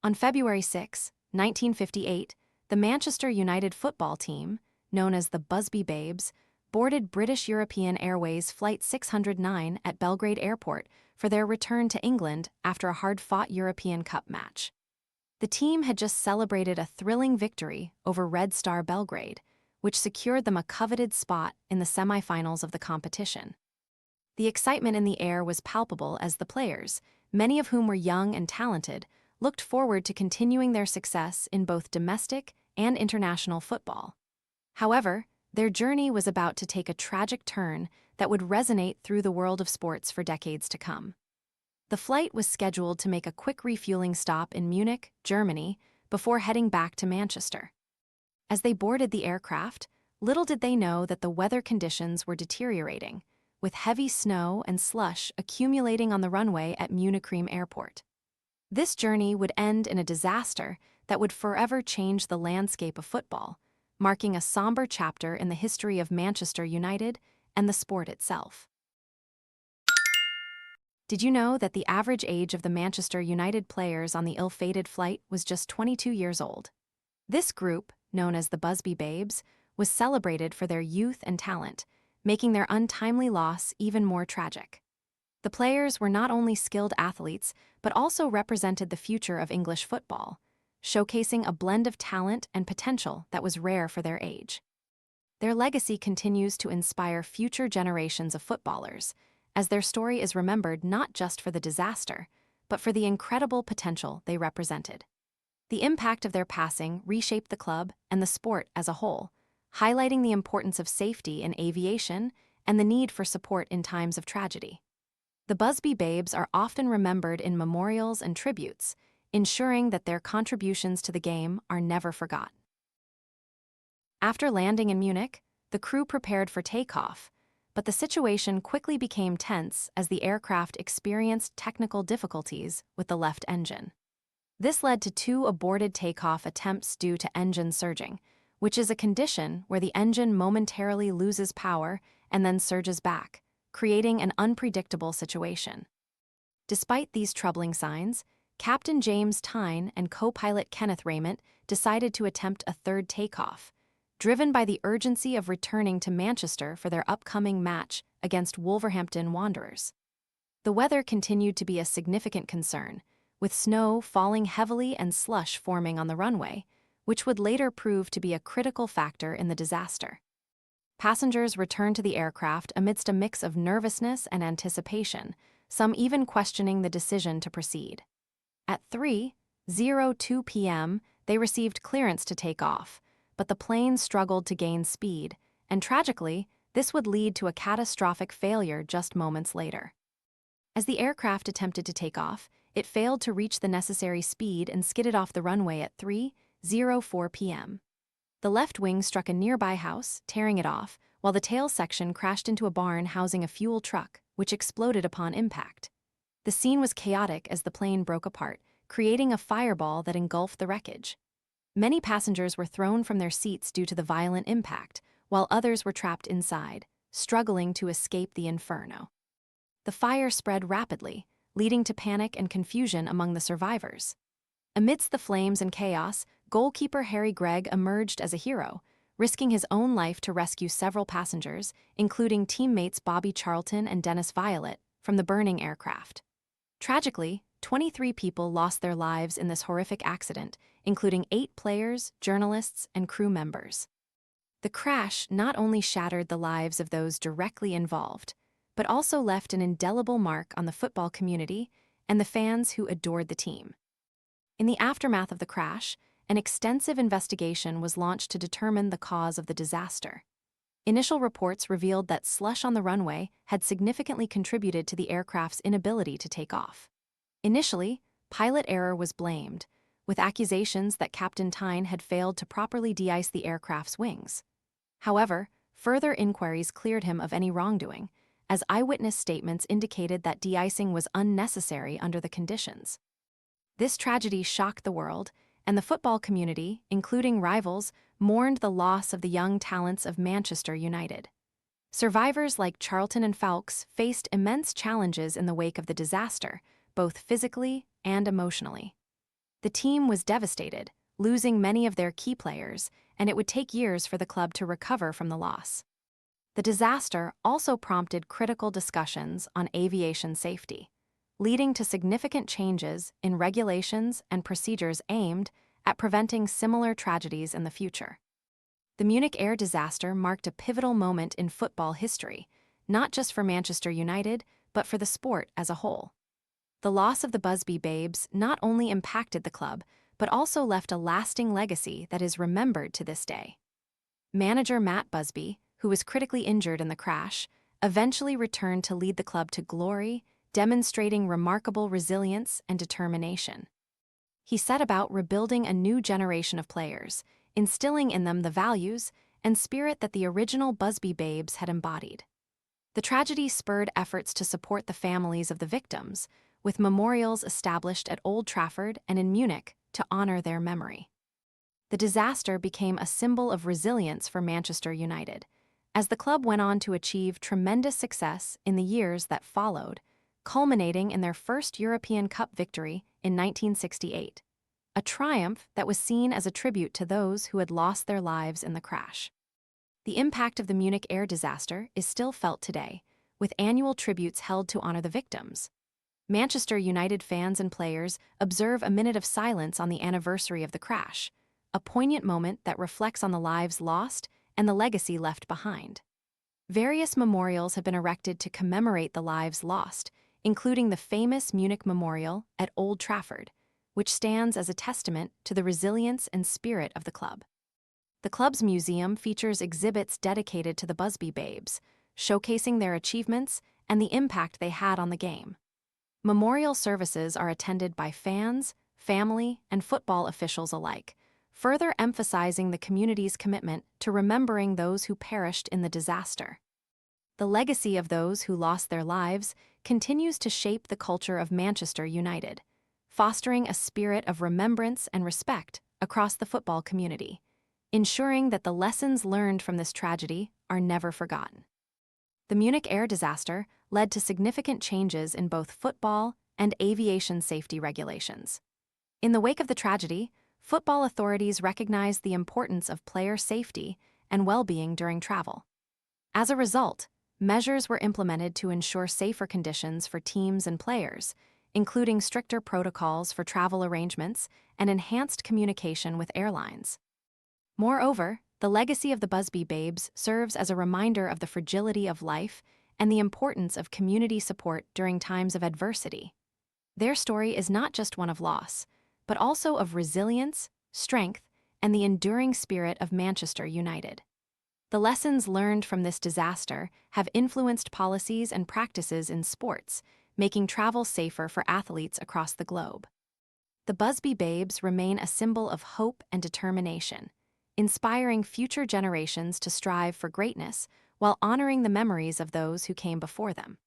On February 6, 1958, the Manchester United football team, known as the Busby Babes, boarded British European Airways Flight 609 at Belgrade Airport for their return to England after a hard-fought European Cup match. The team had just celebrated a thrilling victory over Red Star Belgrade, which secured them a coveted spot in the semi-finals of the competition. The excitement in the air was palpable as the players, many of whom were young and talented, looked forward to continuing their success in both domestic and international football. However, their journey was about to take a tragic turn that would resonate through the world of sports for decades to come. The flight was scheduled to make a quick refueling stop in Munich, Germany, before heading back to Manchester. As they boarded the aircraft, little did they know that the weather conditions were deteriorating, with heavy snow and slush accumulating on the runway at Munich Airport. This journey would end in a disaster that would forever change the landscape of football, marking a somber chapter in the history of Manchester United and the sport itself. Did you know that the average age of the Manchester United players on the ill-fated flight was just 22 years old? This group, known as the Busby Babes, was celebrated for their youth and talent, making their untimely loss even more tragic. The players were not only skilled athletes, but also represented the future of English football, showcasing a blend of talent and potential that was rare for their age. Their legacy continues to inspire future generations of footballers, as their story is remembered not just for the disaster, but for the incredible potential they represented. The impact of their passing reshaped the club and the sport as a whole, highlighting the importance of safety in aviation and the need for support in times of tragedy. The Busby Babes are often remembered in memorials and tributes, ensuring that their contributions to the game are never forgotten. After landing in Munich, the crew prepared for takeoff, but the situation quickly became tense as the aircraft experienced technical difficulties with the left engine. This led to 2 aborted takeoff attempts due to engine surging, which is a condition where the engine momentarily loses power and then surges back, creating an unpredictable situation. Despite these troubling signs, Captain James Tyne and co-pilot Kenneth Raymond decided to attempt a 3rd takeoff, driven by the urgency of returning to Manchester for their upcoming match against Wolverhampton Wanderers. The weather continued to be a significant concern, with snow falling heavily and slush forming on the runway, which would later prove to be a critical factor in the disaster. Passengers returned to the aircraft amidst a mix of nervousness and anticipation, some even questioning the decision to proceed. At 3:02 p.m., they received clearance to take off, but the plane struggled to gain speed, and tragically, this would lead to a catastrophic failure just moments later. As the aircraft attempted to take off, it failed to reach the necessary speed and skidded off the runway at 3:04 p.m. The left wing struck a nearby house, tearing it off, while the tail section crashed into a barn housing a fuel truck, which exploded upon impact. The scene was chaotic as the plane broke apart, creating a fireball that engulfed the wreckage. Many passengers were thrown from their seats due to the violent impact, while others were trapped inside, struggling to escape the inferno. The fire spread rapidly, leading to panic and confusion among the survivors. Amidst the flames and chaos, goalkeeper Harry Gregg emerged as a hero, risking his own life to rescue several passengers, including teammates Bobby Charlton and Dennis Violet, from the burning aircraft. Tragically, 23 people lost their lives in this horrific accident, including 8 players, journalists, and crew members. The crash not only shattered the lives of those directly involved, but also left an indelible mark on the football community and the fans who adored the team. In the aftermath of the crash, an extensive investigation was launched to determine the cause of the disaster. Initial reports revealed that slush on the runway had significantly contributed to the aircraft's inability to take off. Initially, pilot error was blamed, with accusations that Captain Tyne had failed to properly de-ice the aircraft's wings. However, further inquiries cleared him of any wrongdoing, as eyewitness statements indicated that de-icing was unnecessary under the conditions. This tragedy shocked the world, and the football community, including rivals, mourned the loss of the young talents of Manchester United. Survivors like Charlton and Fowlkes faced immense challenges in the wake of the disaster, both physically and emotionally. The team was devastated, losing many of their key players, and it would take years for the club to recover from the loss. The disaster also prompted critical discussions on aviation safety, leading to significant changes in regulations and procedures aimed at preventing similar tragedies in the future. The Munich air disaster marked a pivotal moment in football history, not just for Manchester United, but for the sport as a whole. The loss of the Busby Babes not only impacted the club, but also left a lasting legacy that is remembered to this day. Manager Matt Busby, who was critically injured in the crash, eventually returned to lead the club to glory, demonstrating remarkable resilience and determination. He set about rebuilding a new generation of players, instilling in them the values and spirit that the original Busby Babes had embodied. The tragedy spurred efforts to support the families of the victims, with memorials established at Old Trafford and in Munich to honor their memory. The disaster became a symbol of resilience for Manchester United, as the club went on to achieve tremendous success in the years that followed, culminating in their first European Cup victory in 1968, a triumph that was seen as a tribute to those who had lost their lives in the crash. The impact of the Munich air disaster is still felt today, with annual tributes held to honor the victims. Manchester United fans and players observe a minute of silence on the anniversary of the crash, a poignant moment that reflects on the lives lost and the legacy left behind. Various memorials have been erected to commemorate the lives lost, including the famous Munich Memorial at Old Trafford, which stands as a testament to the resilience and spirit of the club. The club's museum features exhibits dedicated to the Busby Babes, showcasing their achievements and the impact they had on the game. Memorial services are attended by fans, family, and football officials alike, further emphasizing the community's commitment to remembering those who perished in the disaster. The legacy of those who lost their lives continues to shape the culture of Manchester United, fostering a spirit of remembrance and respect across the football community, ensuring that the lessons learned from this tragedy are never forgotten. The Munich air disaster led to significant changes in both football and aviation safety regulations. In the wake of the tragedy, football authorities recognized the importance of player safety and well-being during travel. As a result, measures were implemented to ensure safer conditions for teams and players, including stricter protocols for travel arrangements and enhanced communication with airlines. Moreover, the legacy of the Busby Babes serves as a reminder of the fragility of life and the importance of community support during times of adversity. Their story is not just one of loss, but also of resilience, strength, and the enduring spirit of Manchester United. The lessons learned from this disaster have influenced policies and practices in sports, making travel safer for athletes across the globe. The Busby Babes remain a symbol of hope and determination, inspiring future generations to strive for greatness while honoring the memories of those who came before them.